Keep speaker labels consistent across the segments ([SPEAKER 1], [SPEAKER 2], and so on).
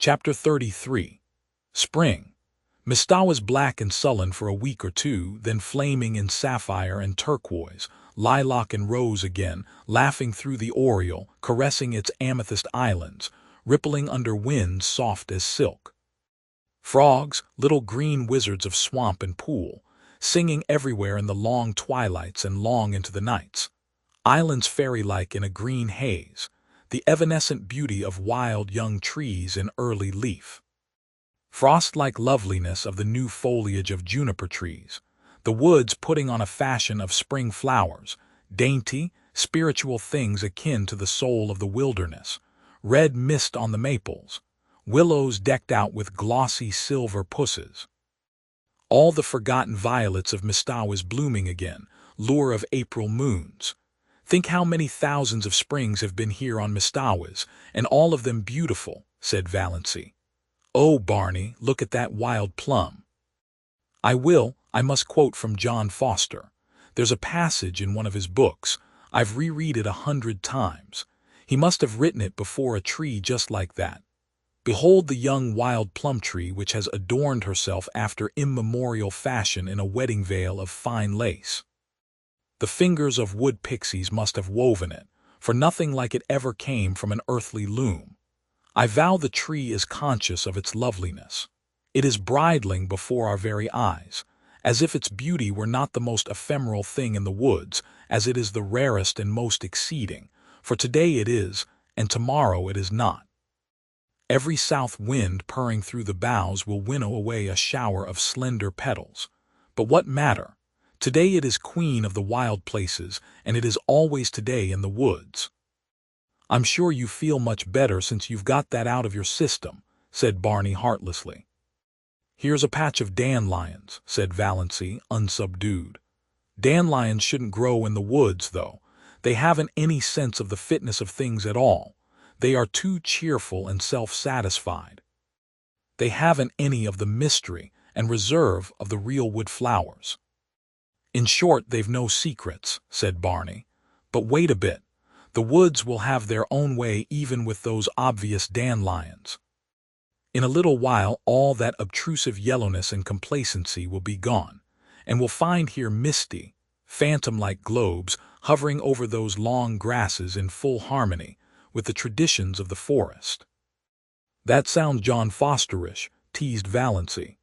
[SPEAKER 1] Chapter 33. Spring. Mista was black and sullen for a week or two, then flaming in sapphire and turquoise, lilac and rose again, laughing through the oriole, caressing its amethyst islands, rippling under winds soft as silk. Frogs, little green wizards of swamp and pool, singing everywhere in the long twilights and long into the nights. Islands fairy-like in a green haze, the evanescent beauty of wild young trees in early leaf. Frost-like loveliness of the new foliage of juniper trees, the woods putting on a fashion of spring flowers, dainty, spiritual things akin to the soul of the wilderness, red mist on the maples, willows decked out with glossy silver pusses. All the forgotten violets of Mista was blooming again, lure of April moons. Think how many thousands of springs have been here on Mistawas, and all of them beautiful, said Valancy. Oh, Barney, look at that wild plum. I must quote from John Foster. There's a passage in one of his books. I've reread it 100 times. He must have written it before a tree just like that. Behold the young wild plum tree which has adorned herself after immemorial fashion in a wedding veil of fine lace. The fingers of wood pixies must have woven it, for nothing like it ever came from an earthly loom. I vow the tree is conscious of its loveliness. It is bridling before our very eyes, as if its beauty were not the most ephemeral thing in the woods, as it is the rarest and most exceeding, for today it is, and tomorrow it is not. Every south wind purring through the boughs will winnow away a shower of slender petals. But what matter? Today it is queen of the wild places, and it is always today in the woods. I'm sure you feel much better since you've got that out of your system, said Barney heartlessly. Here's a patch of dandelions, said Valancy, unsubdued. Dandelions shouldn't grow in the woods, though. They haven't any sense of the fitness of things at all. They are too cheerful and self-satisfied. They haven't any of the mystery and reserve of the real wood flowers. In short, they've no secrets, said Barney. But wait a bit. The woods will have their own way even with those obvious dandelions. In a little while all that obtrusive yellowness and complacency will be gone, and we'll find here misty, phantom-like globes hovering over those long grasses in full harmony with the traditions of the forest. That sounds John Fosterish, teased Valancy.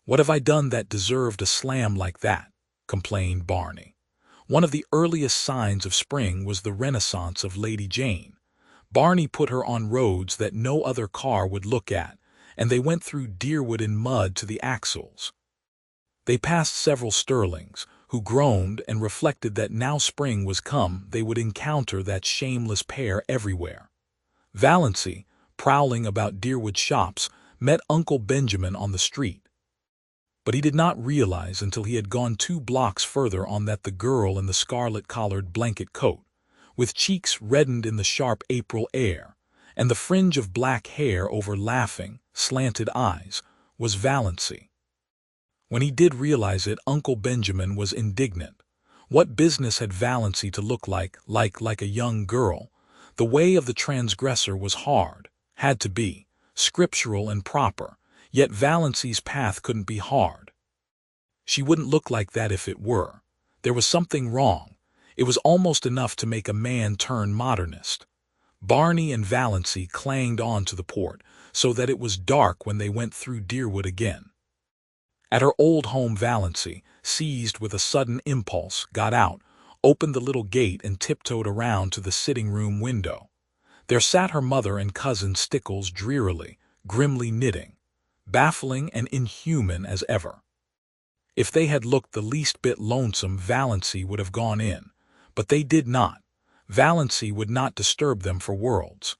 [SPEAKER 1] What have I done that deserved a slam like that? Complained Barney. One of the earliest signs of spring was the renaissance of Lady Jane. Barney put her on roads that no other car would look at, and they went through deerwood and mud to the axles. They passed several Sterlings, who groaned and reflected that now spring was come they would encounter that shameless pair everywhere. Valancy, prowling about Deerwood shops, met Uncle Benjamin on the street. But he did not realize until he had gone 2 blocks further on that the girl in the scarlet-collared blanket coat, with cheeks reddened in the sharp April air, and the fringe of black hair over laughing, slanted eyes, was Valancy. When he did realize it, Uncle Benjamin was indignant. What business had Valancy to look like a young girl? The way of the transgressor was hard, had to be, scriptural and proper, yet Valancy's path couldn't be hard. She wouldn't look like that if it were. There was something wrong. It was almost enough to make a man turn modernist. Barney and Valancy clanged on to the port, so that it was dark when they went through Deerwood again. At her old home Valancy, seized with a sudden impulse, got out, opened the little gate and tiptoed around to the sitting-room window. There sat her mother and cousin Stickles drearily, grimly knitting, baffling and inhuman as ever. If they had looked the least bit lonesome, Valancy would have gone in, but they did not. Valancy would not disturb them for worlds.